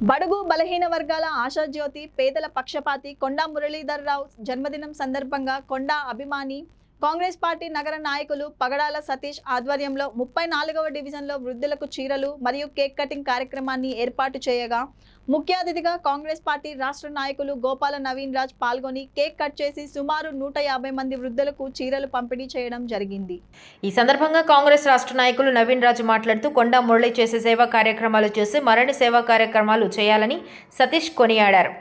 బడుగు బలహీన వర్గాల ఆశాజ్యోతి పేదల పక్షపాతి కొండా మురళీధర్రావు జన్మదినం సందర్భంగా కొండా అభిమాని కాంగ్రెస్ పార్టీ నగర నాయకులు పగడాల సతీష్ ఆధ్వర్యంలో 34వ డివిజన్లో వృద్ధులకు చీరలు మరియు కేక్ కటింగ్ కార్యక్రమాన్ని ఏర్పాటు చేయగా ముఖ్య అతిథిగా కాంగ్రెస్ పార్టీ రాష్ట్ర నాయకులు గోపాల నవీన్ రాజ్ పాల్గొని కేక్ కట్ చేసి సుమారు 150 మంది వృద్ధులకు చీరలు పంపిణీ చేయడం జరిగింది। ఈ సందర్భంగా కాంగ్రెస్ రాష్ట్ర నాయకులు నవీన్ రాజ్ మాట్లాడుతూ కొండా మురళి చేసే సేవా కార్యక్రమాలు చేసి మరిన్ని సేవా కార్యక్రమాలు చేయాలని సతీష్ కొనియాడారు।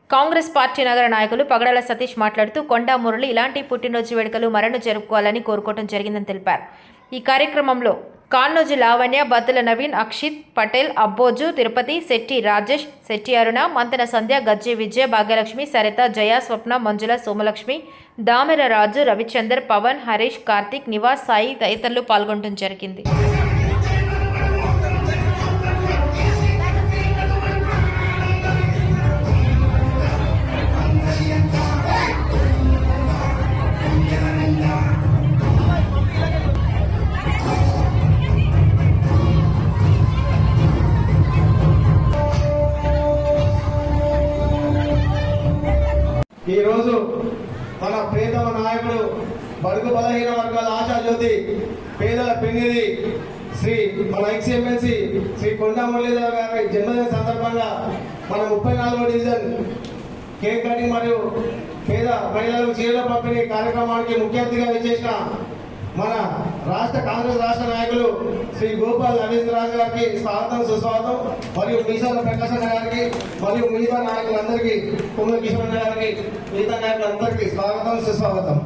కాంగ్రెస్ పార్టీ నగర నాయకులు పగడాల సతీష్ మాట్లాడుతూ కొండా మురళి ఇలాంటి పుట్టినరోజు వేడుకలు మరెన్నో జరుపుకోవాలని కోరుకోవడం జరిగిందని తెలిపారు। ఈ కార్యక్రమంలో కాన్నోజు లావణ్య, బత్తుల నవీన్, అక్షిత్ పటేల్, అబ్బోజు తిరుపతి, శెట్టి రాజేష్, శెట్టి అరుణ, మంతన సంధ్య, గజ్జి విజయ, భాగ్యలక్ష్మి, సరిత, జయ, స్వప్న, మంజుల, సోమలక్ష్మి, దామెర రాజు, రవిచందర్, పవన్, హరీష్, కార్తిక్, నివాస్, సాయి తదితరులు పాల్గొనడం జరిగింది। ఈ రోజు మన ప్రియతమ నాయకుడు బడుగు బలహీన వర్గాల ఆశాజ్యోతి పేదల పెన్నిధి శ్రీ మన ఎక్స్ఎమ్మెల్సీ శ్రీ కొండా మురళీధర్ గారి జన్మదిన సందర్భంగా మన 34వ డివిజన్ కేక్ కటింగ్ మరియు పేద మహిళలకు చీరల పంపిణీ కార్యక్రమానికి ముఖ్య అతిథిగా విచ్చేసిన మన కాంగ్రెస్ రాష్ట్ర నాయకులు శ్రీ గోపాల్ నవీన్ రాజ్ గారికి స్వాగతం సుస్వాగతం మరియు మీసాల ప్రకాశం గారికి మరియు మిగతా నాయకులందరికీ కుమ్మల కిషోర్ గారికి మిగతా నాయకులందరికీ స్వాగతం సుస్వాగతం।